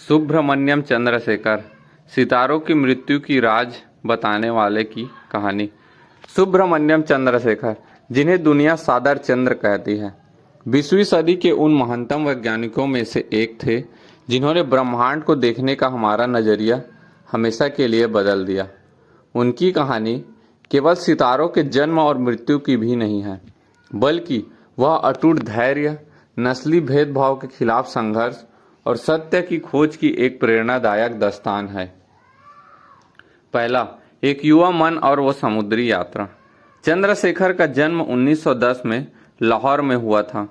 सुब्रमण्यम चंद्रशेखर, सितारों की मृत्यु की राज बताने वाले की कहानी। सुब्रमण्यम चंद्रशेखर, जिन्हें दुनिया सादर चंद्र कहती है, 20वीं सदी के उन महानतम वैज्ञानिकों में से एक थे जिन्होंने ब्रह्मांड को देखने का हमारा नजरिया हमेशा के लिए बदल दिया। उनकी कहानी केवल सितारों के जन्म और मृत्यु की भी नहीं है, बल्कि वह अटूट धैर्य, नस्ली भेदभाव के खिलाफ संघर्ष और सत्य की खोज की एक प्रेरणादायक दास्तान है। पहला, एक युवा मन और वो समुद्री यात्रा। चंद्रशेखर का जन्म 1910 में लाहौर में हुआ था।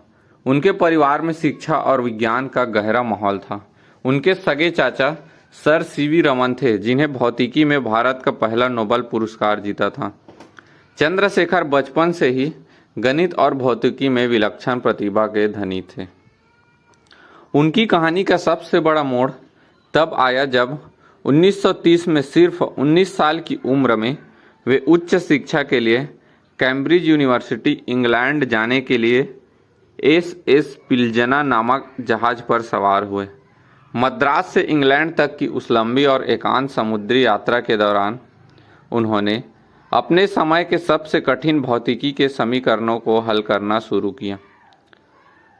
उनके परिवार में शिक्षा और विज्ञान का गहरा माहौल था। उनके सगे चाचा सर सीवी रमन थे, जिन्हें भौतिकी में भारत का पहला नोबेल पुरस्कार जीता था। चंद्रशेखर बचपन से ही गणित और भौतिकी में विलक्षण प्रतिभा के धनी थे। उनकी कहानी का सबसे बड़ा मोड़ तब आया जब 1930 में सिर्फ 19 साल की उम्र में वे उच्च शिक्षा के लिए कैम्ब्रिज यूनिवर्सिटी इंग्लैंड जाने के लिए एस पिलजना नामक जहाज पर सवार हुए। मद्रास से इंग्लैंड तक की उस लंबी और एकांत समुद्री यात्रा के दौरान उन्होंने अपने समय के सबसे कठिन भौतिकी के समीकरणों को हल करना शुरू किया।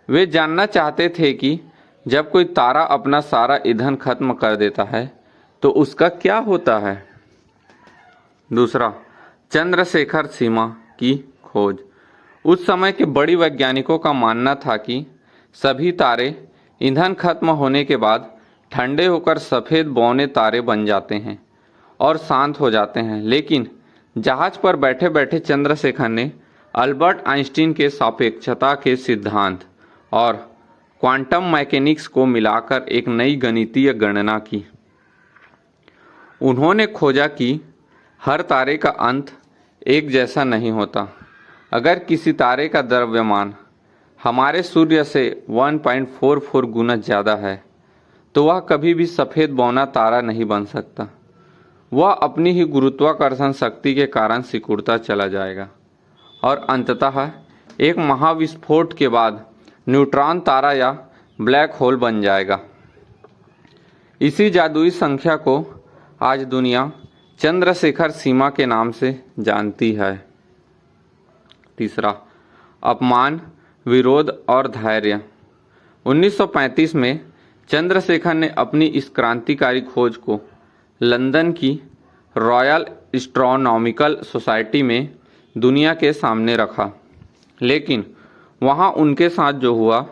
वे जानना चाहते थे कि जब कोई तारा अपना सारा ईंधन खत्म कर देता है तो उसका क्या होता है। दूसरा, चंद्रशेखर सीमा की खोज। उस समय के बड़ी वैज्ञानिकों का मानना था कि सभी तारे ईंधन खत्म होने के बाद ठंडे होकर सफ़ेद बौने तारे बन जाते हैं और शांत हो जाते हैं, लेकिन जहाज पर बैठे बैठे चंद्रशेखर ने अल्बर्ट आइंस्टीन के सापेक्षता के सिद्धांत और क्वांटम मैकेनिक्स को मिलाकर एक नई गणितीय गणना की। उन्होंने खोजा कि हर तारे का अंत एक जैसा नहीं होता। अगर किसी तारे का द्रव्यमान हमारे सूर्य से 1.44 गुना ज़्यादा है तो वह कभी भी सफ़ेद बौना तारा नहीं बन सकता। वह अपनी ही गुरुत्वाकर्षण शक्ति के कारण सिकुड़ता चला जाएगा और अंततः एक महाविस्फोट के बाद न्यूट्रॉन तारा या ब्लैक होल बन जाएगा। इसी जादुई संख्या को आज दुनिया चंद्रशेखर सीमा के नाम से जानती है। तीसरा, अपमान, विरोध और धैर्य। 1935 में चंद्रशेखर ने अपनी इस क्रांतिकारी खोज को लंदन की रॉयल एस्ट्रोनॉमिकल सोसाइटी में दुनिया के सामने रखा, लेकिन वहाँ उनके साथ जो हुआ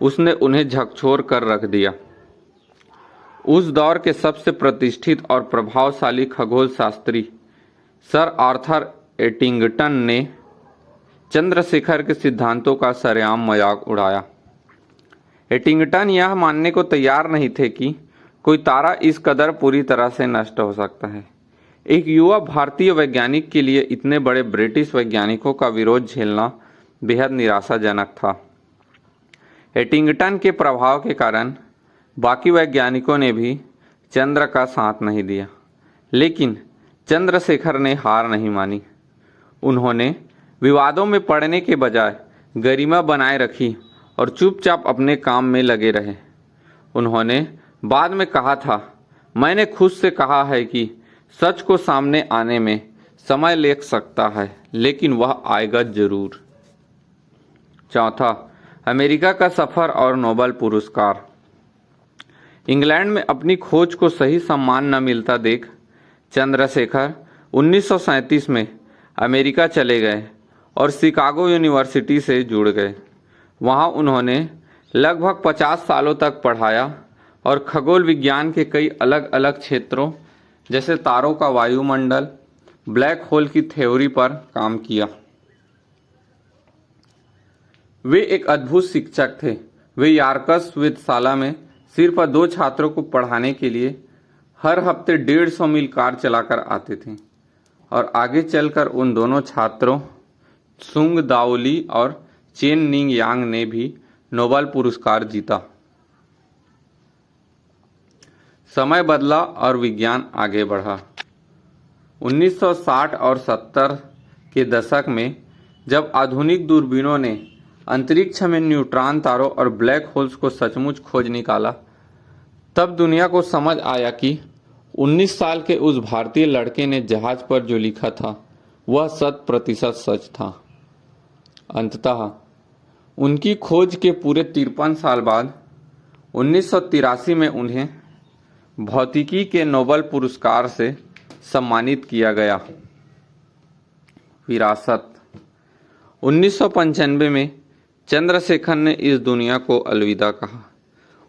उसने उन्हें झकझोर कर रख दिया। उस दौर के सबसे प्रतिष्ठित और प्रभावशाली खगोल शास्त्री सर आर्थर एटिंगटन ने चंद्रशेखर के सिद्धांतों का सरेआम मजाक उड़ाया। एटिंगटन यह मानने को तैयार नहीं थे कि कोई तारा इस कदर पूरी तरह से नष्ट हो सकता है। एक युवा भारतीय वैज्ञानिक के लिए इतने बड़े ब्रिटिश वैज्ञानिकों का विरोध झेलना बेहद निराशाजनक था। एटिंगटन के प्रभाव के कारण बाकी वैज्ञानिकों ने भी चंद्र का साथ नहीं दिया, लेकिन चंद्रशेखर ने हार नहीं मानी। उन्होंने विवादों में पड़ने के बजाय गरिमा बनाए रखी और चुपचाप अपने काम में लगे रहे। उन्होंने बाद में कहा था, मैंने खुद से कहा है कि सच को सामने आने में समय लग सकता है, लेकिन वह आएगा जरूर। चौथा, अमेरिका का सफ़र और नोबेल पुरस्कार। इंग्लैंड में अपनी खोज को सही सम्मान न मिलता देख चंद्रशेखर 1937 में अमेरिका चले गए और शिकागो यूनिवर्सिटी से जुड़ गए। वहाँ उन्होंने लगभग 50 सालों तक पढ़ाया और खगोल विज्ञान के कई अलग अलग क्षेत्रों जैसे तारों का वायुमंडल, ब्लैक होल की थ्योरी पर काम किया। वे एक अद्भुत शिक्षक थे। वे यार्कस वेधशाला में सिर्फ 2 छात्रों को पढ़ाने के लिए हर हफ्ते 150 मील कार चलाकर आते थे और आगे चलकर उन दोनों छात्रों सुंग दाओली और चेन निंग यांग ने भी नोबेल पुरस्कार जीता। समय बदला और विज्ञान आगे बढ़ा। 1960 और 70 के दशक में जब आधुनिक दूरबीनों ने अंतरिक्ष में न्यूट्रॉन तारों और ब्लैक होल्स को सचमुच खोज निकाला, तब दुनिया को समझ आया कि 19 साल के उस भारतीय लड़के ने जहाज पर जो लिखा था वह 100% सच था। अंततः उनकी खोज के पूरे 53 साल बाद 1983 में उन्हें भौतिकी के नोबेल पुरस्कार से सम्मानित किया गया। विरासत 1995 में चंद्रशेखर ने इस दुनिया को अलविदा कहा।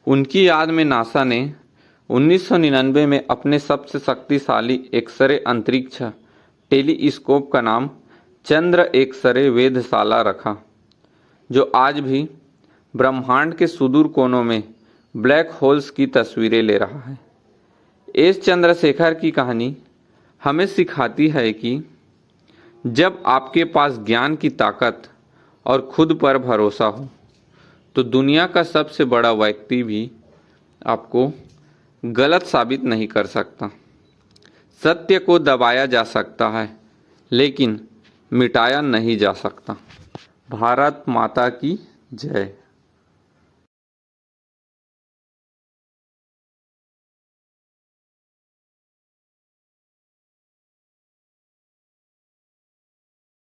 उनकी याद में नासा ने 1999 में अपने सबसे शक्तिशाली एक्सरे अंतरिक्ष टेलीस्कोप का नाम चंद्र एक्सरे वेधशाला रखा, जो आज भी ब्रह्मांड के सुदूर कोनों में ब्लैक होल्स की तस्वीरें ले रहा है। एस चंद्रशेखर की कहानी हमें सिखाती है कि जब आपके पास ज्ञान की ताकत और खुद पर भरोसा हो तो दुनिया का सबसे बड़ा व्यक्ति भी आपको गलत साबित नहीं कर सकता। सत्य को दबाया जा सकता है लेकिन मिटाया नहीं जा सकता। भारत माता की जय।